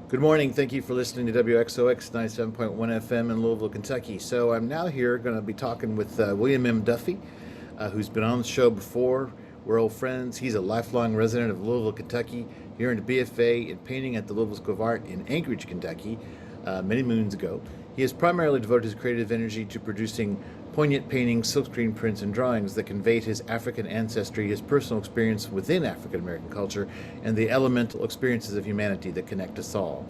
Good morning. Thank you for listening to WXOX 97.1 FM in Louisville, Kentucky. So I'm now here going to be talking with William M. Duffy, who's been on the show before. We're old friends. He's a lifelong resident of Louisville, Kentucky. He earned a BFA in painting at the Louisville School of Art in Anchorage, Kentucky, many moons ago. He has primarily devoted his creative energy to producing poignant paintings, silkscreen prints, and drawings that conveyed his African ancestry, his personal experience within African American culture, and the elemental experiences of humanity that connect us all.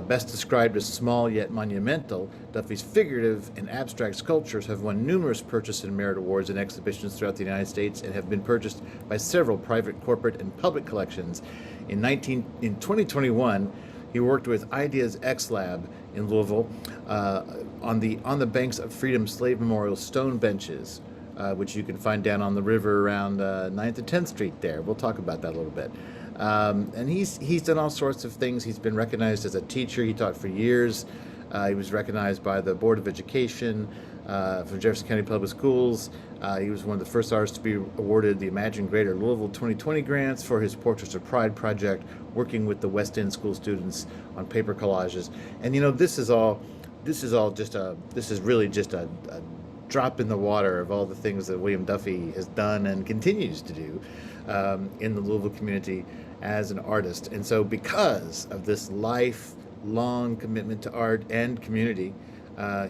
Best described as small yet monumental, Duffy's figurative and abstract sculptures have won numerous purchase and merit awards in exhibitions throughout the United States and have been purchased by several private, corporate, and public collections. In 2021, he worked with Ideas X Lab in Louisville on the banks of Freedom Slave Memorial stone benches, which you can find down on the river around 9th and 10th Street there. We'll talk about that a little bit. And he's done all sorts of things. He's been recognized as a teacher. He taught for years. He was recognized by the Board of Education from Jefferson County Public Schools. He was one of the first artists to be awarded the Imagine Greater Louisville 2020 grants for his Portraits of Pride project, working with the West End school students on paper collages. And this is really just a drop in the water of all the things that William Duffy has done and continues to do in the Louisville community as an artist. And so because of this lifelong commitment to art and community,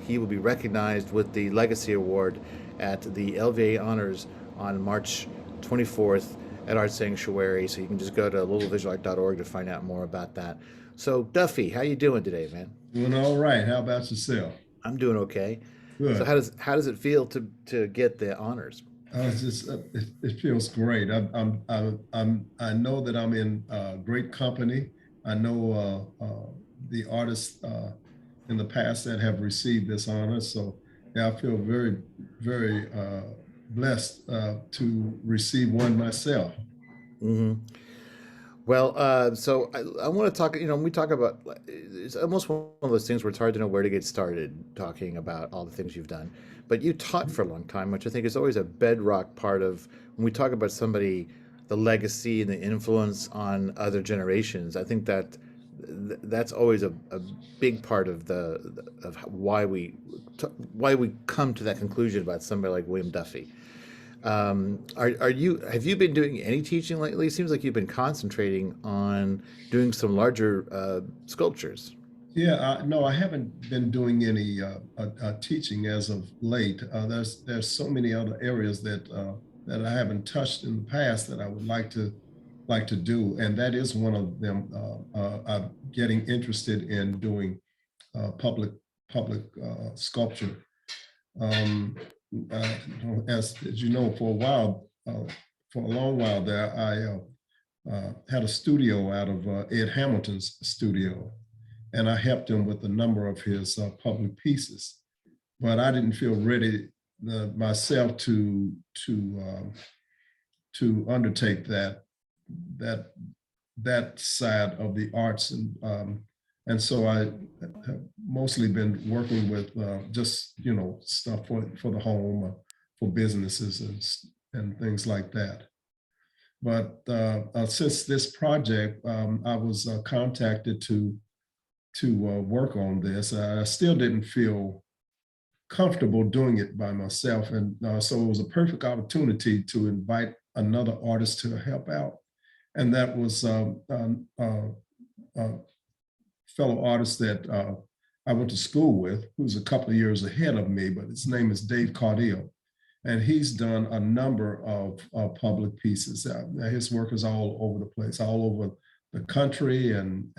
he will be recognized with the Legacy Award at the LVA Honors on March 24th at Art Sanctuary. So you can just go to louisvillevisualart.org to find out more about that. So Duffy, how you doing today, man? Doing all right. How about yourself? I'm doing okay. So Good. how does it feel to get the honors? It feels great. I know that I'm in great company. I know the artists in the past that have received this honor. So yeah, I feel very blessed to receive one myself. Hmm. Well, so I want to talk. When we talk about, it's almost one of those things where it's hard to know where to get started talking about all the things you've done. But you taught for a long time, which I think is always a bedrock part of when we talk about somebody, the legacy and the influence on other generations. I think that's always a big part of why we come to that conclusion about somebody like William Duffy. Are you have you been doing any teaching lately? It seems like you've been concentrating on doing some larger sculptures. Yeah, no, I haven't been doing any teaching as of late. There's so many other areas that I haven't touched in the past that I would like to do, and that is one of them. I'm getting interested in doing public sculpture. Um, uh, as you know, for a long while there, I had a studio out of Ed Hamilton's studio, and I helped him with a number of his public pieces. But I didn't feel ready myself to undertake that that side of the arts, and so I have mostly been working with just stuff for the home, for businesses and things like that. But since this project, I was contacted to work on this. I still didn't feel comfortable doing it by myself, and so it was a perfect opportunity to invite another artist to help out, and that was a fellow artist that I went to school with, who's a couple of years ahead of me, but his name is Dave Caudill, and he's done a number of public pieces. His work is all over the place, all over the country and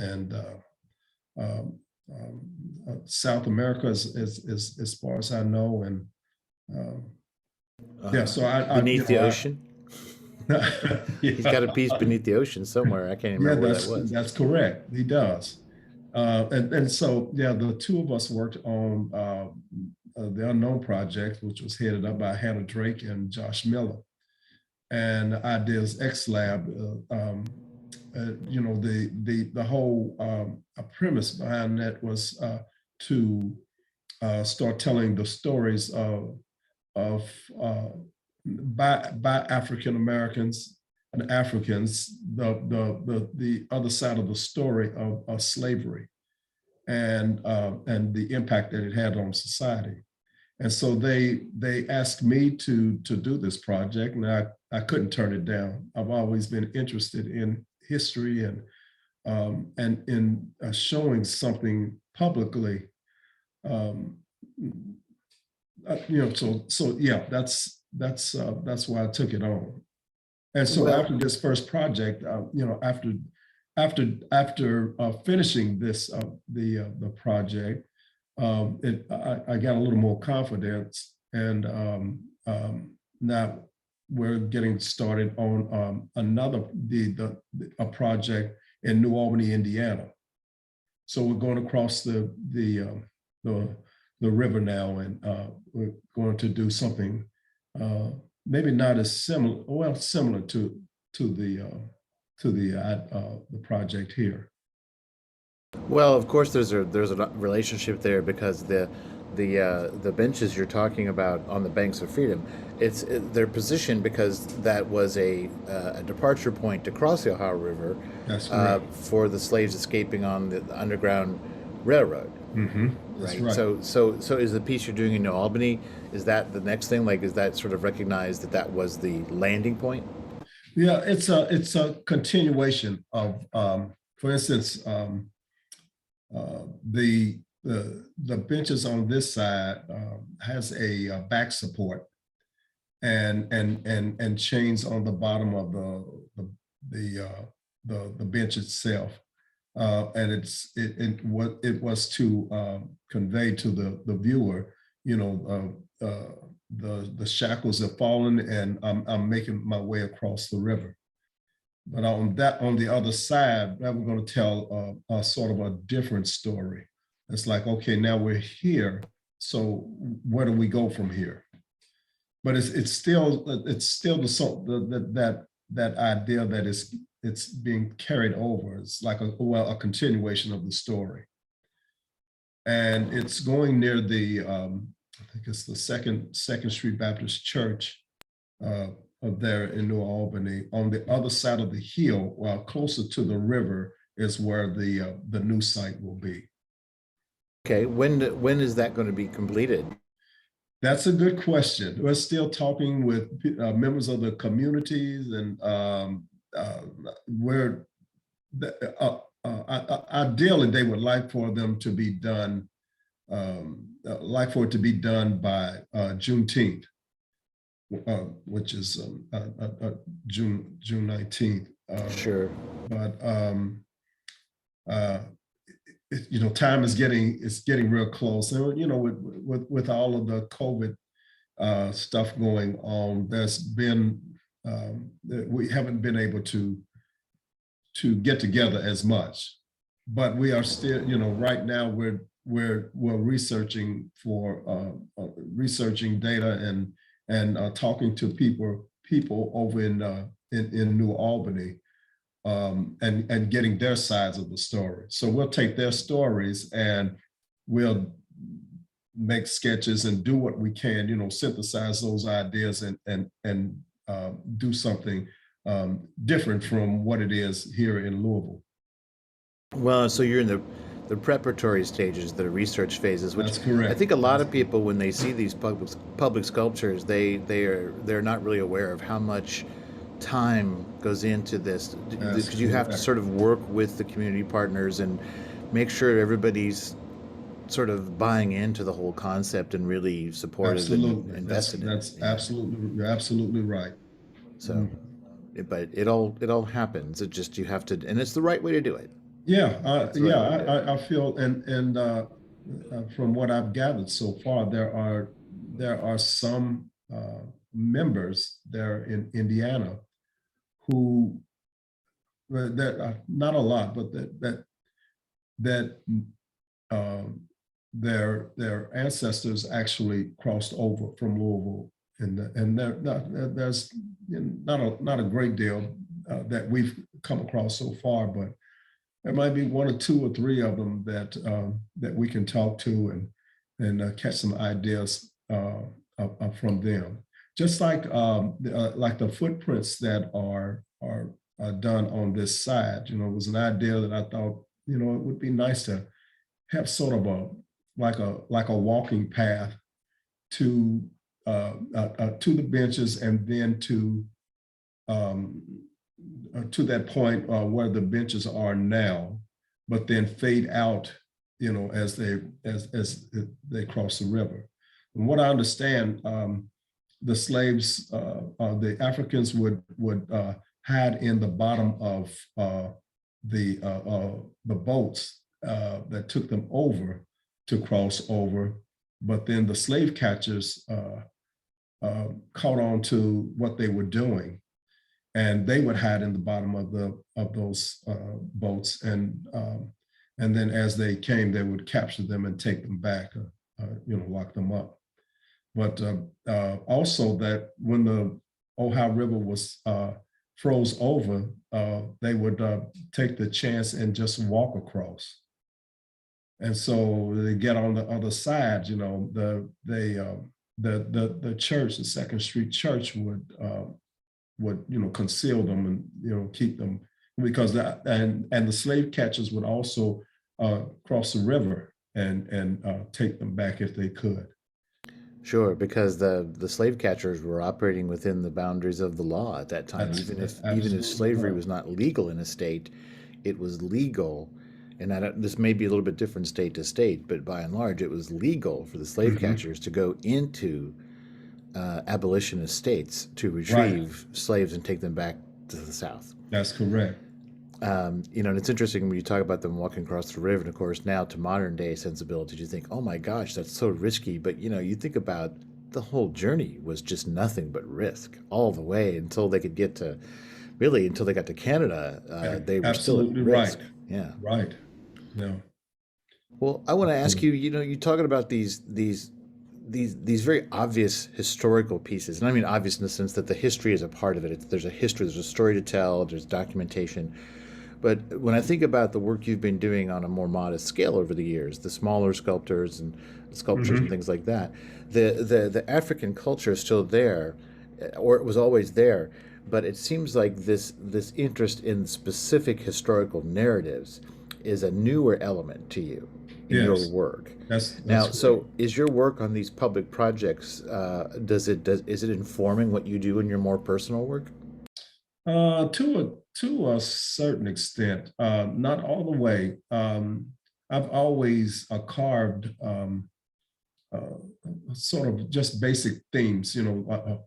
South America, as far as I know, and yeah. So Beneath the ocean. He's got a yeah, piece beneath the ocean somewhere. I can't even yeah, remember where that was. that's correct. He does. And so, yeah, the two of us worked on the Unknown Project, which was headed up by Hannah Drake and Josh Miller. And Ideas X Lab, the whole premise behind that was to start telling the stories of by African Americans Africans, the other side of the story of slavery and the impact that it had on society. And so they asked me to do this project, and I couldn't turn it down. I've always been interested in history and in showing something publicly. So yeah, that's why I took it on. And so after this first project, after finishing this the project, I got a little more confidence, and now we're getting started on another a project in New Albany, Indiana. So we're going across the river now, and we're going to do something maybe not as similar, well, similar to the project here. Well, of course, there's a relationship there, because the benches you're talking about on the banks of freedom, they're positioned because that was a departure point to cross the Ohio River. That's correct. For the slaves escaping on the Underground Railroad. Mm-hmm. That's right. So is the piece you're doing in New Albany, is that the next thing? Like, is that sort of recognized that was the landing point? Yeah, it's a continuation of, for instance, the benches on this side has a back support and chains on the bottom of the bench itself, and it was to convey to the viewer, the shackles have fallen, and I'm making my way across the river. But on the other side, now we're going to tell a sort of a different story. It's like, okay, now we're here, so where do we go from here? But it's still that idea that it's being carried over. It's like a continuation of the story, and it's going near the I think it's the Second Street Baptist Church of there in New Albany. On the other side of the hill, while closer to the river, is where the new site will be. Okay, when is that going to be completed? That's a good question. We're still talking with members of the communities, and ideally they would like for them to be done, like for it to be done by Juneteenth, which is June 19th. Sure. But time is getting real close, and with all of the COVID stuff going on, there's been we haven't been able to get together as much, but we are still, right now we're researching researching data and talking to people over in New Albany, and getting their sides of the story. So we'll take their stories and we'll make sketches and do what we can, synthesize those ideas and do something different from what it is here in Louisville. Well, so you're in the preparatory stages, the research phases, which That's correct. I think a lot of people, when they see these public sculptures, they're not really aware of how much time goes into this, because you have to sort of work with the community partners and make sure everybody's sort of buying into the whole concept and really supportive and invested in it. That's absolutely, you're absolutely right. So, but it all happens. It just, you have to, and it's the right way to do it. Yeah, I feel, and from what I've gathered so far, there are some members there in Indiana who, that not a lot, but that their ancestors actually crossed over from Louisville, and there's not a great deal that we've come across so far, but there might be one or two or three of them that we can talk to and catch some ideas from them. Just like the footprints that are are done on this side. It was an idea that I thought, it would be nice to have sort of like a walking path to to the benches, and then um, to that point where the benches are now, but then fade out, as they cross the river. And what I understand, the slaves, the Africans would hide in the bottom of the boats that took them over to cross over, but then the slave catchers caught on to what they were doing, and they would hide in the bottom of those boats, and then as they came, they would capture them and take them back, lock them up. But also that when the Ohio River was froze over, they would take the chance and just walk across. And so they get on the other side, the church, the Second Street Church would conceal them and keep them, because and the slave catchers would also cross the river and take them back if they could. Sure, because the slave catchers were operating within the boundaries of the law at that time. Even if slavery was not legal in a state, it was legal. And this may be a little bit different state to state, but by and large, it was legal for the slave catchers to go into abolitionist states to retrieve slaves and take them back to the South. That's correct. And it's interesting when you talk about them walking across the river, and of course now to modern day sensibilities, you think, oh my gosh, that's so risky. But you think about the whole journey was just nothing but risk all the way until they could get to, really until they got to Canada, they were still at risk. Right. Yeah. Right. Yeah. Well, I want to ask you, you're talking about these very obvious historical pieces, and I mean obvious in the sense that the history is a part of it. There's a history, there's a story to tell, there's documentation. But when I think about the work you've been doing on a more modest scale over the years, the smaller sculptures and things like that, the African culture is still there, or it was always there. But it seems like this interest in specific historical narratives is a newer element to you in your work. That's now. Right. So, is your work on these public projects? Is it informing what you do in your more personal work? To a certain extent, not all the way. I've always carved sort of just basic themes,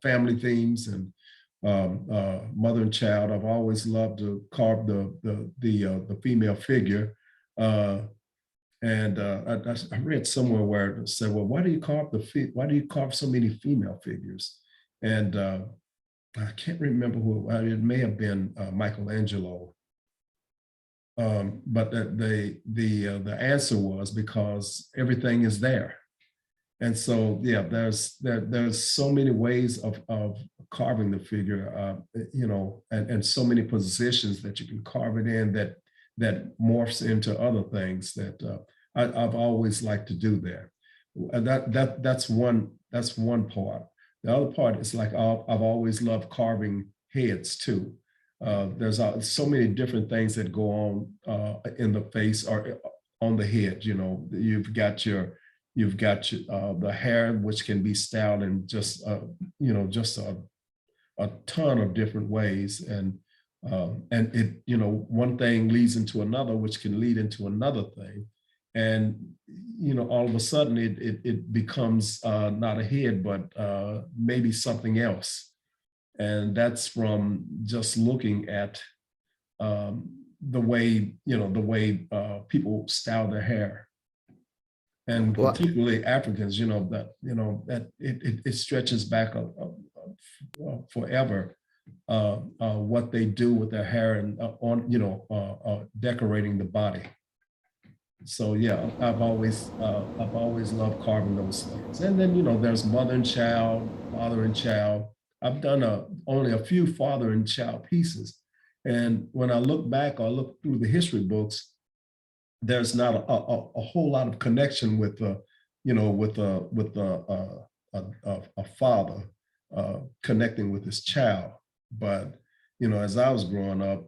family themes and mother and child. I've always loved to carve the female figure. And I read somewhere where it said, "Well, why do you carve so many female figures?" And I can't remember who it may have been Michelangelo. But the answer was because everything is there. And so, yeah, there's so many ways of carving the figure, and so many positions that you can carve it in that morphs into other things that I've always liked to do there. And that's one part. The other part is like I've always loved carving heads too. There's so many different things that go on in the face or on the head. You've got the hair, which can be styled in just a ton of different ways, and it one thing leads into another, which can lead into another thing, and all of a sudden it becomes not a head, but maybe something else, and that's from just looking at the way people style their hair. And particularly Africans, that it stretches back forever. What they do with their hair and decorating the body. So yeah, I've always loved carving those things. And then there's mother and child, father and child. I've done only a few father and child pieces, and when I look back or look through the history books, there's not a whole lot of connection with a father connecting with his child. But as I was growing up,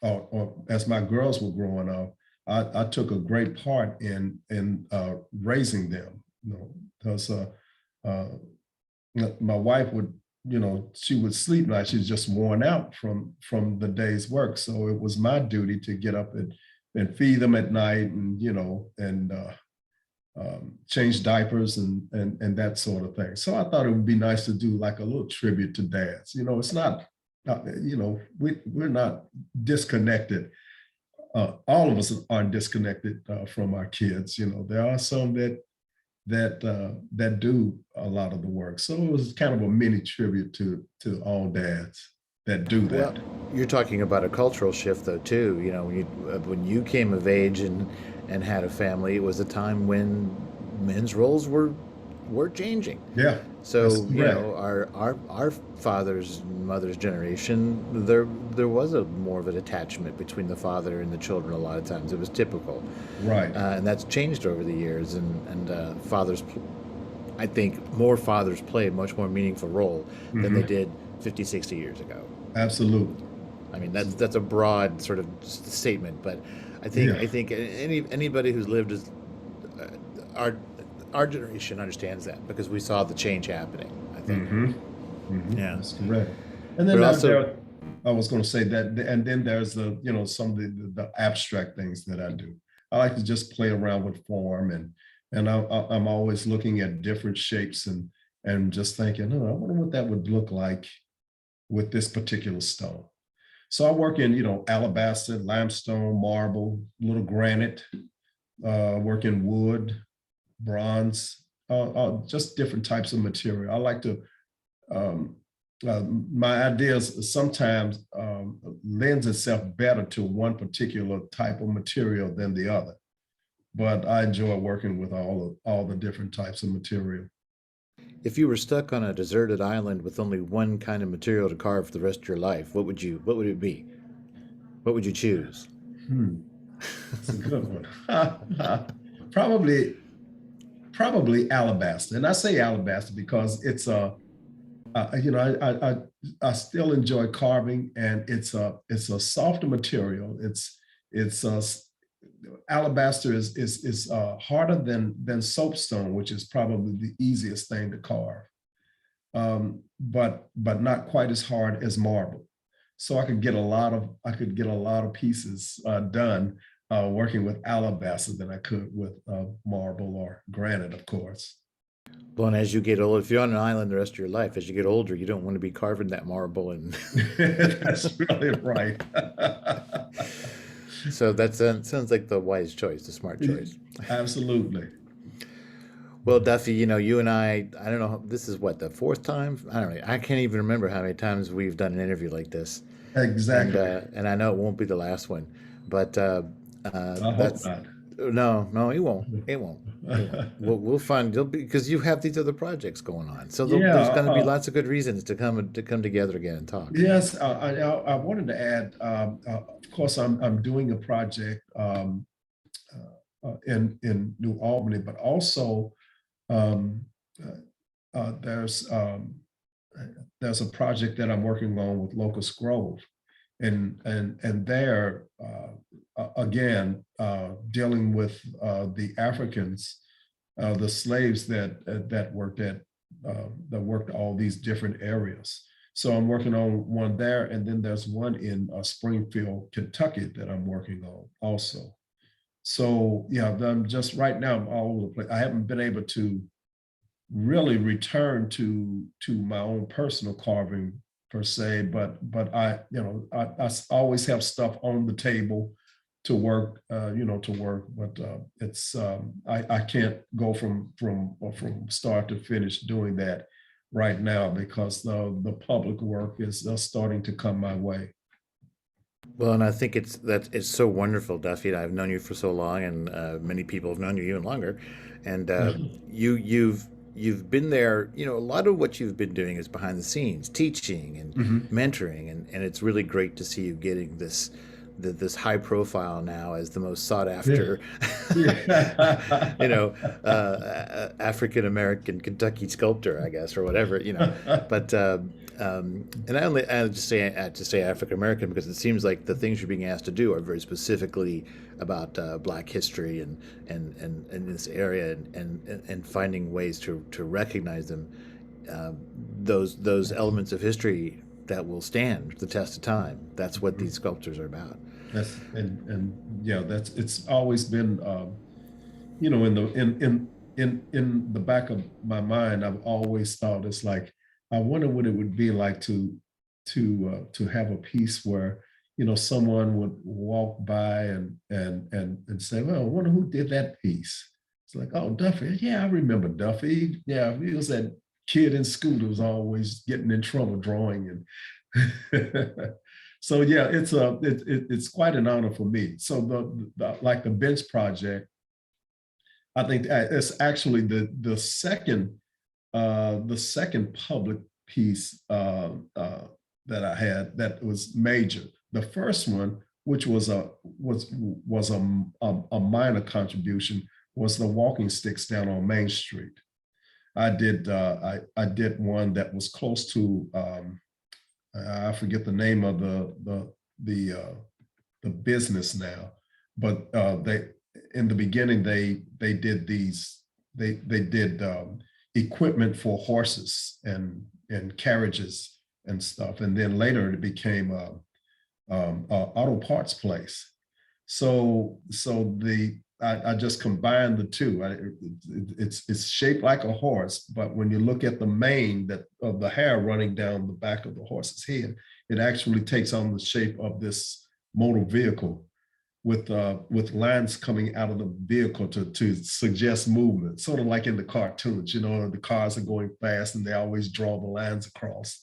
or as my girls were growing up, I took a great part in raising them, because uh, my wife would, she would sleep night. She's just worn out from the day's work. So it was my duty to get up and feed them at night, and change diapers and that sort of thing. So I thought it would be nice to do like a little tribute to dads. It's not, we're not disconnected. All of us aren't disconnected from our kids. There are some that do a lot of the work. So it was kind of a mini tribute to all dads that do Well, that. you're talking about a cultural shift, though, too. When you came of age and had a family, it was a time when men's roles were changing. Yeah, that's So, correct. our fathers and mothers generation, there was a more of an attachment between the father and the children. A lot of times, it was typical, Right. and that's changed over the years. And fathers, I think, more fathers play a much more meaningful role than they Hmm. did 50, 60 years ago. Absolutely. I mean, that's a broad sort of statement, but Yeah. I think anybody who's lived as uh, our our generation understands that because we saw the change happening. I think, Hmm. yeah. That's correct. And then But also, I was going to say that, and then there's some of the abstract things that I do. I like to just play around with form, and I'm always looking at different shapes and just thinking, oh, I wonder what that would look like with this particular stone. So I work in, alabaster, limestone, marble, little granite, work in wood, bronze, just different types of material. I like to, um, my ideas sometimes lends itself better to one particular type of material than the other. But I enjoy working with all the different types of material. if you were stuck on a deserted island with only one kind of material to carve for the rest of your life, what would it be? What would you choose? Hmm, that's a good one. probably, probably alabaster, and I say alabaster because it's a I still enjoy carving, and it's a softer material. It's alabaster is harder than soapstone, which is probably the easiest thing to carve, but not quite as hard as marble. So I could get a lot of pieces done working with alabaster than I could with marble or granite, of course. Well, and as you get older, if you're on an island the rest of your life, as you get older, you don't want to be carving that marble, and That's really right. so that sounds like the wise choice, the smart choice. Absolutely. Well, Duffy, you and I don't know, this is what, the fourth time? I don't know. I can't even remember how many times we've done an interview like this. Exactly. And I know it won't be the last one, but I hope that's not. no, it won't. It won't. It won't. We'll find you'll be because you have these other projects going on. So Yeah. there's going to be lots of good reasons to come together again and talk. Yes. I wanted to add. Of course, I'm doing a project in New Albany, but also um, uh, uh, there's um, there's a project that I'm working on with Locust Grove, and there again dealing with the Africans, the slaves that worked all these different areas. So I'm working on one there, and then there's one in Springfield, Kentucky that I'm working on also. So yeah, I'm just right now I'm all over the place. I haven't been able to really return to my own personal carving per se, but I always have stuff on the table to work, to work, but it's I can't go from start to finish doing that right now because the public work is starting to come my way. Well, and I think it's so wonderful, Duffy. I've known you for so long, and many people have known you even longer. And you've been there. A lot of what you've been doing is behind the scenes, teaching and Mhm. mentoring, and it's really great to see you getting this high profile now as the most sought Yeah. after, you Yeah. know, African American Kentucky sculptor, I guess, or whatever. But And I just say African American because it seems like the things you're being asked to do are very specifically about Black history and in this area and finding ways to recognize them, um, those elements of history that will stand the test of time. That's what these Mhm. sculptures are about. That's and yeah, that's it's always been you know, in the in the back of my mind, I've always thought it's like, I wonder what it would be like to have a piece where, you know, someone would walk by and say, well, I wonder who did that piece. It's like, oh, Duffy. Yeah, I remember Duffy. Yeah, he was that kid in school that was always getting in trouble drawing and so yeah, it's quite an honor for me. So the like the bench project, I think it's actually the second public piece that I had that was major. The first one, which was a minor contribution, was the walking sticks down on Main Street. I did one that was close to I forget the name of the business now, but they in the beginning they did these they did equipment for horses and carriages and stuff, and then later it became a auto parts place. I just combined the two. It's shaped like a horse, but when you look at the mane that of the hair running down the back of the horse's head, it actually takes on the shape of this motor vehicle with lines coming out of the vehicle to suggest movement, sort of like in the cartoons. You know, the cars are going fast and they always draw the lines across.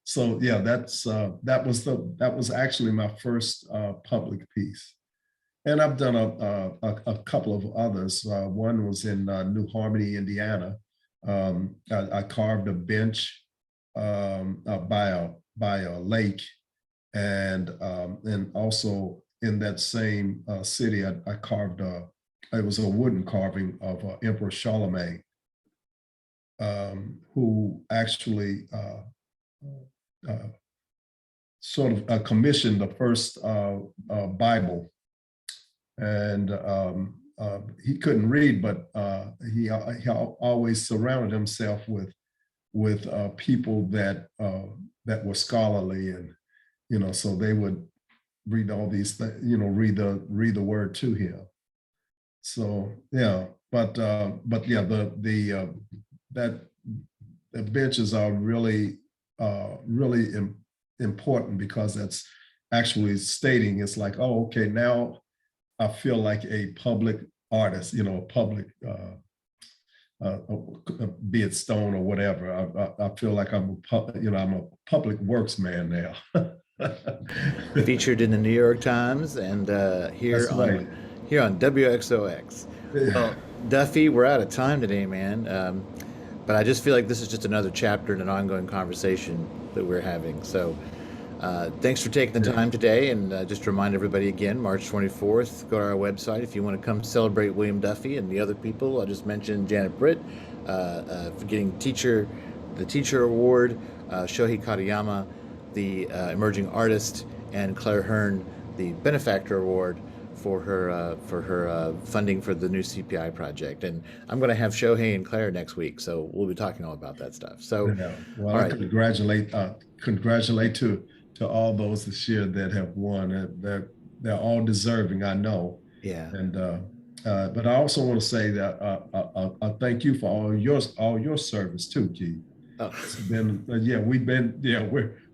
So yeah, that was actually my first public piece. And I've done a couple of others. One was in New Harmony, Indiana. I carved a bench by a lake, and also in that same city, I carved it was a wooden carving of Emperor Charlemagne, who actually uh, sort of commissioned the first Bible, and he couldn't read, but he always surrounded himself with people that were scholarly, and you know, so they would read all these things, you know, read the word to him. So yeah, but yeah, that the benches are really important because that's actually stating it's like, oh, okay, now I feel like a public artist, you know, public, be it stone or whatever. I feel like I'm a public works man now. Featured in the New York Times and That's right. here on WXOX. Well, Duffy, we're out of time today, man. But I just feel like this is just another chapter in an ongoing conversation that we're having. So thanks for taking the Yeah. time today. And just to remind everybody again, March 24th, go to our website if you want to come celebrate William Duffy and the other people. I just mentioned Janet Britt for getting the teacher award, Shohei Katayama, the emerging artist, and Claire Hearn, the benefactor award for her funding for the new CPI project. And I'm going to have Shohei and Claire next week, so we'll be talking all about that stuff. So, Yeah. Well, all I right, congratulate to all those this year that have won. They're all deserving, I know. yeah. And but I also want to say that I thank you for all your service too, Keith. Oh. It's been yeah,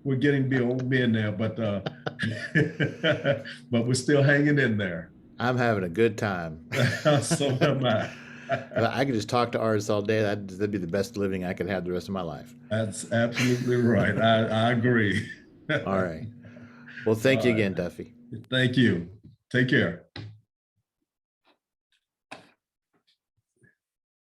we're getting be old men now, but but we're still hanging in there. I'm having a good time. So am I. I could just talk to artists all day. That'd be the best living I could have the rest of my life. That's absolutely right. I agree. All right. Well, All thank you right. again, Duffy. Thank you. Take care.